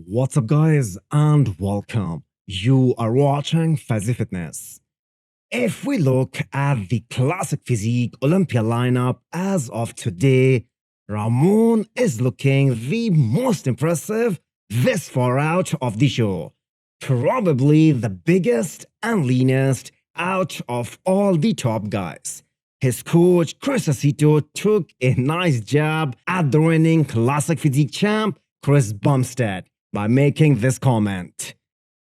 What's up, guys, and welcome. You are watching Fazi Fitness. If we look at the classic physique Olympia lineup as of today, Ramon is looking the most impressive this far out of the show. Probably the biggest and leanest out of all the top guys. His coach Chris Aceto took a nice jab at the reigning classic physique champ Chris Bumstead by making this comment.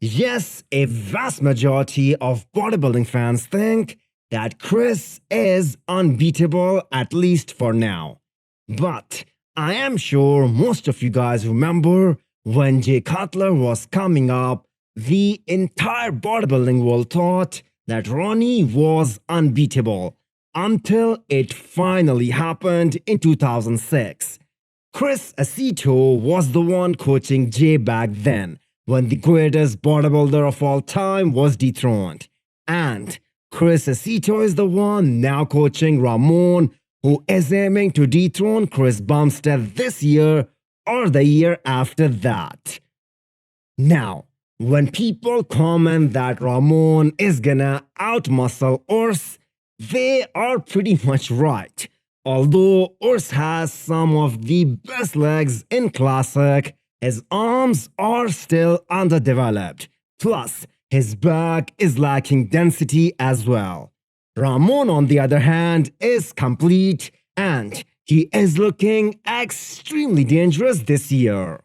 Yes, a vast majority of bodybuilding fans think that Chris is unbeatable, at least for now. But I am sure most of you guys remember when Jay Cutler was coming up, the entire bodybuilding world thought that Ronnie was unbeatable until it finally happened in 2006. Chris Aceto was the one coaching Jay back then, when the greatest bodybuilder of all time was dethroned. And Chris Aceto is the one now coaching Ramon, who is aiming to dethrone Chris Bumstead this year or the year after that. Now, when people comment that Ramon is gonna outmuscle Urs, they are pretty much right. Although Urs has some of the best legs in classic, his arms are still underdeveloped. Plus, his back is lacking density as well. Ramon, on the other hand, is complete and he is looking extremely dangerous this year.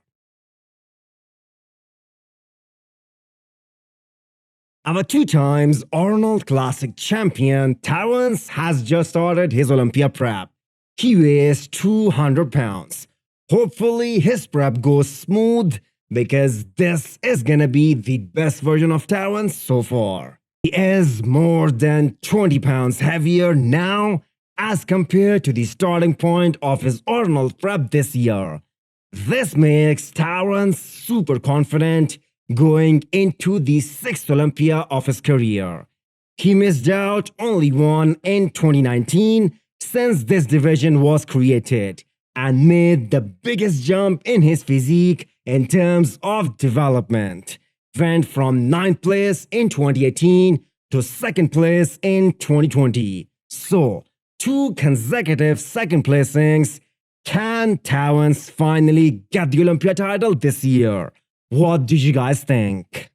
Our 2 times Arnold Classic champion Terrance has just started his Olympia prep. He weighs 200 pounds. Hopefully his prep goes smooth because this is gonna be the best version of Terrance so far. He is more than 20 pounds heavier now as compared to the starting point of his Arnold prep this year. This makes Terrance super confident going into the 6th Olympia of his career. He missed out only one in 2019 since this division was created and made the biggest jump in his physique in terms of development. Went from 9th place in 2018 to 2nd place in 2020. So, 2 consecutive 2nd placings. Can Terrance finally get the Olympia title this year? What do you guys think?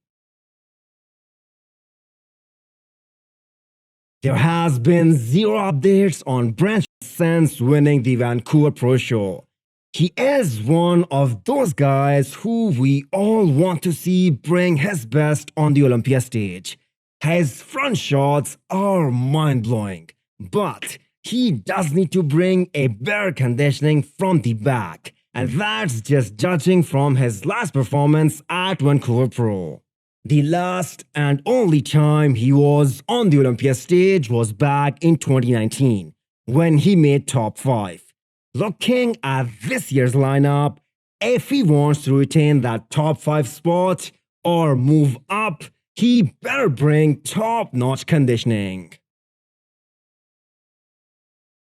There has been zero updates on Branch since winning the Vancouver Pro Show. He is one of those guys who we all want to see bring his best on the Olympia stage. His front shots are mind-blowing, but he does need to bring a better conditioning from the back. And that's just judging from his last performance at Vancouver Pro. The last and only time he was on the Olympia stage was back in 2019, when he made top 5. Looking at this year's lineup, if he wants to retain that top 5 spot or move up, he better bring top-notch conditioning.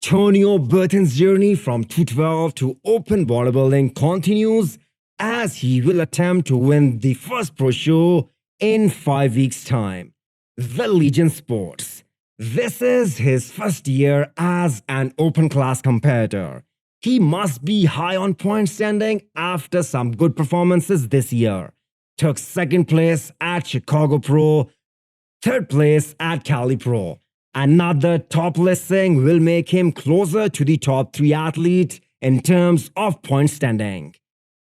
Tonio Burton's journey from 212 to open bodybuilding continues as he will attempt to win the first pro show in 5 weeks' time. The Legion Sports. This is his first year as an open class competitor. He must be high on point standing after some good performances this year. Took 2nd place at Chicago Pro, 3rd place at Cali Pro. Another top listing will make him closer to the top 3 athlete in terms of point standing.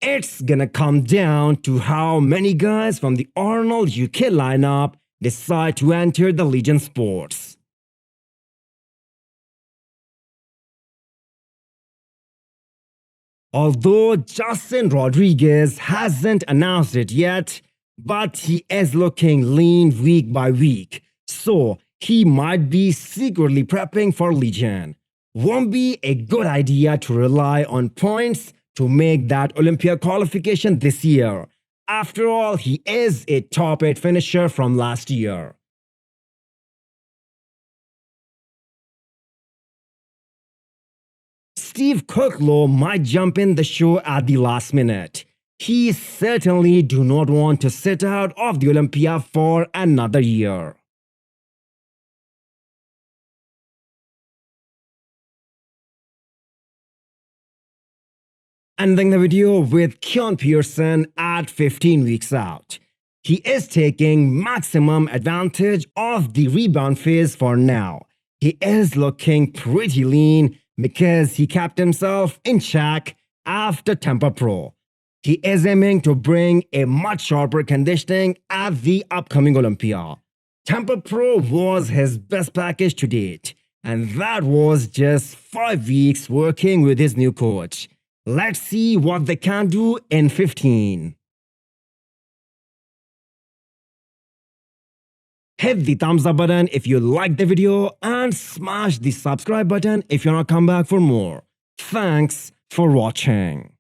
It's gonna come down to how many guys from the Arnold UK lineup decide to enter the Legion Sports. Although Justin Rodriguez hasn't announced it yet, but he is looking lean week by week, so he might be secretly prepping for Legion. Won't be a good idea to rely on points to make that Olympia qualification this year. After all, he is a top 8 finisher from last year. Steve Kuclo might jump in the show at the last minute. He certainly do not want to sit out of the Olympia for another year. Ending the video with Keone Pearson at 15 weeks out. He is taking maximum advantage of the rebound phase for now. He is looking pretty lean because he kept himself in check after Temper Pro. He is aiming to bring a much sharper conditioning at the upcoming Olympia. Temper Pro was his best package to date, and that was just 5 weeks working with his new coach. Let's see what they can do in 15. Hit the thumbs up button if you liked the video and smash the subscribe button if you want to come back for more. Thanks for watching.